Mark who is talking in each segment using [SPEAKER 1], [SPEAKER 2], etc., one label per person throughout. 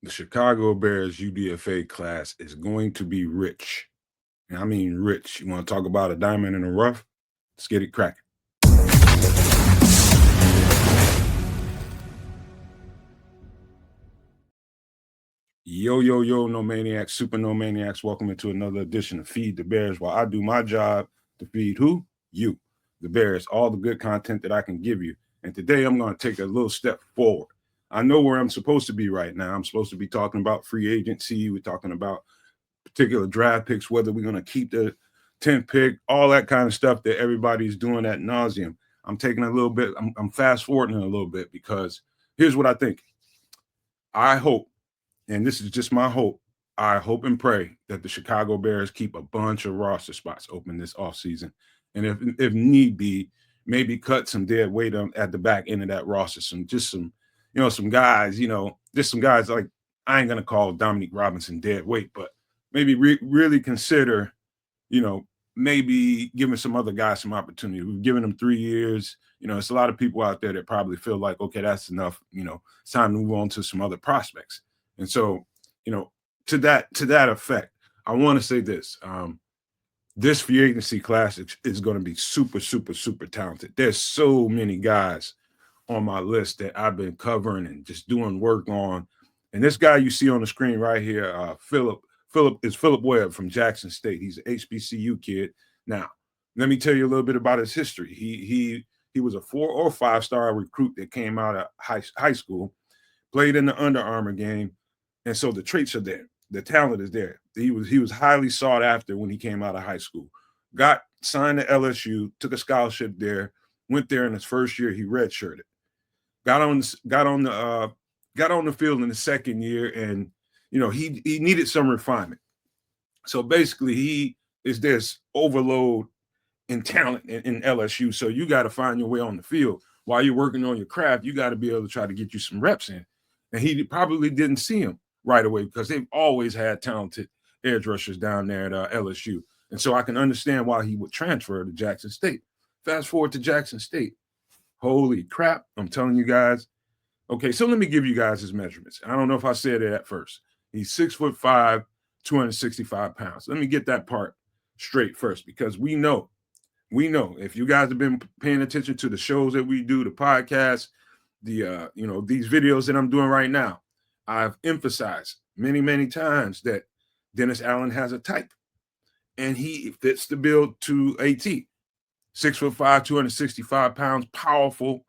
[SPEAKER 1] The Chicago Bears UDFA class is going to be rich. And I mean rich. You want to talk about a diamond in the rough? Let's get it cracking. Yo, yo, yo, no maniacs, super no maniacs. Welcome into another edition of Feed the Bears, while I do my job to feed who? You, the Bears, all the good content that I can give you. And today I'm going to take a little step forward. I know where I'm supposed to be right now. I'm supposed to be talking about free agency. We're talking about particular draft picks, whether we're going to keep the 10th pick, all that kind of stuff that everybody's doing ad nauseum. I'm taking a little bit, I'm fast forwarding a little bit because here's what I think. I hope, and this is just my hope, I hope and pray that the Chicago Bears keep a bunch of roster spots open this offseason. And if need be, maybe cut some dead weight at the back end of that roster. Some guys, just some guys like, I ain't going to call Dominique Robinson dead weight, but maybe really consider, maybe giving some other guys some opportunity. We've given them 3 years. It's a lot of people out there that probably feel like, okay, that's enough. It's time to move on to some other prospects. And so, to that effect, I want to say this. This free agency class is going to be super, super, super talented. There's so many guys on my list that I've been covering and just doing work on. And this guy you see on the screen right here, Philip Webb from Jackson State. He's an HBCU kid. Now, let me tell you a little bit about his history. He was a 4 or 5-star recruit that came out of high school, played in the Under Armour game, and so the traits are there. The talent is there. He was highly sought after when he came out of high school. Got signed to LSU, took a scholarship there, went there in his first year. He redshirted. Got on the field in the second year, and he needed some refinement. So basically, he is this overload in talent in LSU. So you got to find your way on the field while you're working on your craft. You got to be able to try to get you some reps in. And he probably didn't see him right away because they've always had talented edge rushers down there at LSU. And so I can understand why he would transfer to Jackson State. Fast forward to Jackson State. Holy crap. I'm telling you guys. Okay, so let me give you guys his measurements. I don't know if I said it at first. He's 6'5", 265 pounds. Let me get that part straight first, because we know if you guys have been paying attention to the shows that we do, the podcasts, these videos that I'm doing right now, I've emphasized many, many times that Dennis Allen has a type, and he fits the bill to a T. 6'5", 265 pounds, powerful,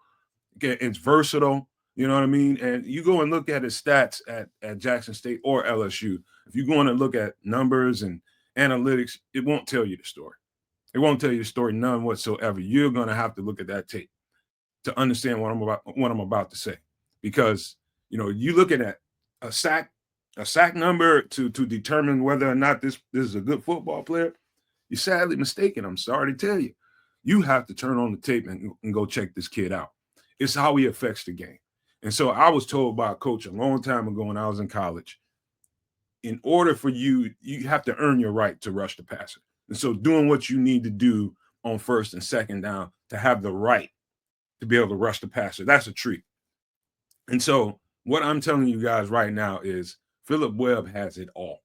[SPEAKER 1] it's versatile. You know what I mean? And you go and look at his stats at Jackson State or LSU. If you go on and look at numbers and analytics, it won't tell you the story. It won't tell you the story, none whatsoever. You're going to have to look at that tape to understand what I'm about to say. Because, you looking at a sack number to determine whether or not this is a good football player, you're sadly mistaken. I'm sorry to tell you. You have to turn on the tape and go check this kid out. It's how he affects the game. And so I was told by a coach a long time ago when I was in college, in order for you have to earn your right to rush the passer. And so doing what you need to do on first and second down to have the right to be able to rush the passer, that's a treat. And so what I'm telling you guys right now is Philip Webb has it all.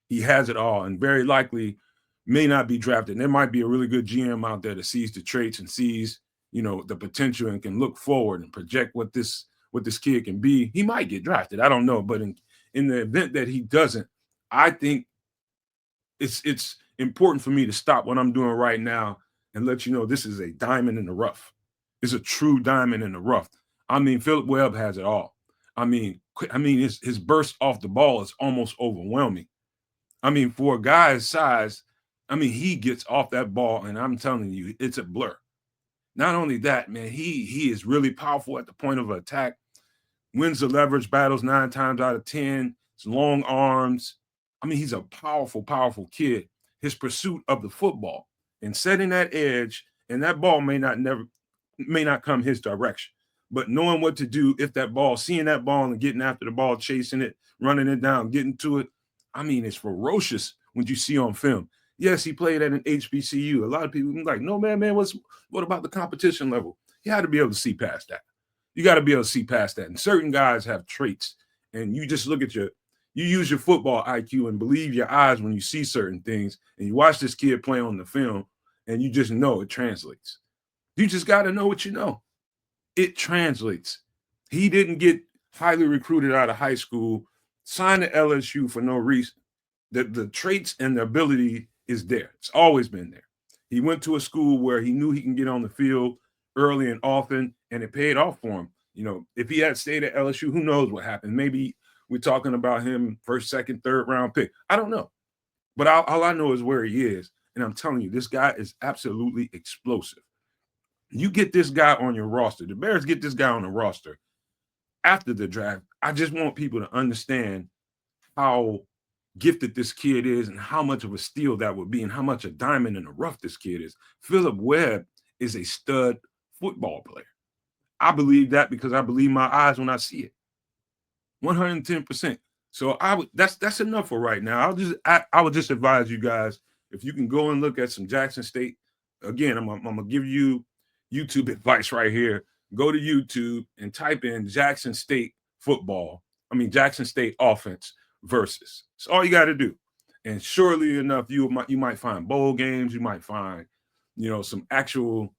[SPEAKER 1] He has it all, and very likely may not be drafted. And there might be a really good GM out there that sees the traits and sees, the potential and can look forward and project what this kid can be. He might get drafted. I don't know. But in the event that he doesn't, I think it's important for me to stop what I'm doing right now and let you know this is a diamond in the rough. It's a true diamond in the rough. I mean, Philip Webb has it all. I mean, his burst off the ball is almost overwhelming. I mean, for a guy's size, he gets off that ball, and I'm telling you, it's a blur. Not only that, man, he is really powerful at the point of attack, wins the leverage battles 9 times out of 10, his long arms. He's a powerful, powerful kid. His pursuit of the football and setting that edge, and that ball may not come his direction, but knowing what to do if that ball, seeing that ball and getting after the ball, chasing it, running it down, getting to it. It's ferocious when you see on film. Yes, he played at an HBCU. A lot of people are like, no, man, what about the competition level? You had to be able to see past that. You got to be able to see past that. And certain guys have traits and you just look at you use your football IQ and believe your eyes when you see certain things, and you watch this kid play on the film, and you just know it translates. You just got to know what you know. It translates. He didn't get highly recruited out of high school, signed to LSU for no reason. The traits and the ability is there. It's always been there. He went to a school where he knew he can get on the field early and often, and it paid off for him. You know, if he had stayed at LSU, who knows what happened? Maybe we're talking about him first, second, third round pick. I don't know. But all I know is where he is. And I'm telling you, this guy is absolutely explosive. You get this guy on your roster. The Bears get this guy on the roster after the draft. I just want people to understand how gifted this kid is and how much of a steal that would be and how much a diamond in the rough this kid is. Philip Webb is a stud football player. I believe that because I believe my eyes when I see it. 110%. So that's enough for right now. I would just advise you guys, if you can go and look at some Jackson State. Again, I'm gonna give you YouTube advice right here. Go to YouTube and type in Jackson State football. Jackson State offense versus. It's all you got to do. And surely enough, you might find bowl games. You might find, some actual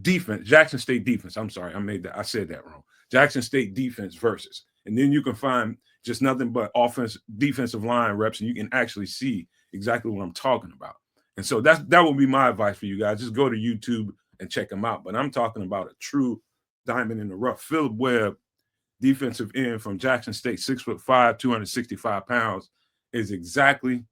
[SPEAKER 1] defense. Jackson State defense. I'm sorry, I said that wrong. Jackson State defense versus. And then you can find just nothing but defensive line reps, and you can actually see exactly what I'm talking about. And so that would be my advice for you guys. Just go to YouTube and check them out. But I'm talking about a true diamond in the rough. Philip Webb, defensive end from Jackson State, 6'5", 265 pounds, is exactly,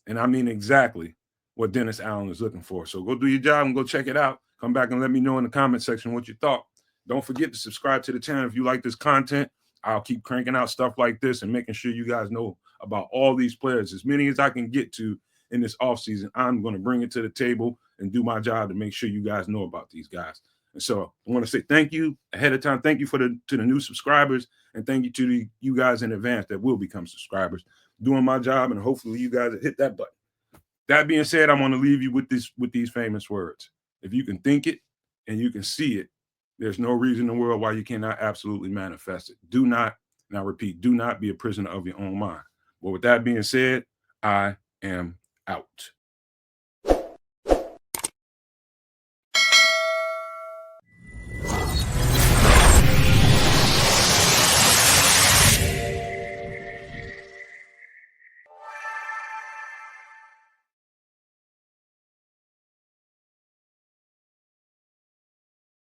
[SPEAKER 1] and I mean exactly, what Dennis Allen is looking for. So go do your job and go check it out. Come back and let me know in the comment section what you thought. Don't forget to subscribe to the channel if you like this content. I'll keep cranking out stuff like this and making sure you guys know about all these players. As many as I can get to in this offseason, I'm going to bring it to the table and do my job to make sure you guys know about these guys. And so I want to say thank you ahead of time. Thank you to the new subscribers, and thank you to you guys in advance that will become subscribers. Doing my job, and hopefully you guys hit that button. That being said, I want to leave you with these famous words. If you can think it and you can see it, there's no reason in the world why you cannot absolutely manifest it. Do not, and I repeat, do not be a prisoner of your own mind. Well, with that being said, I am out.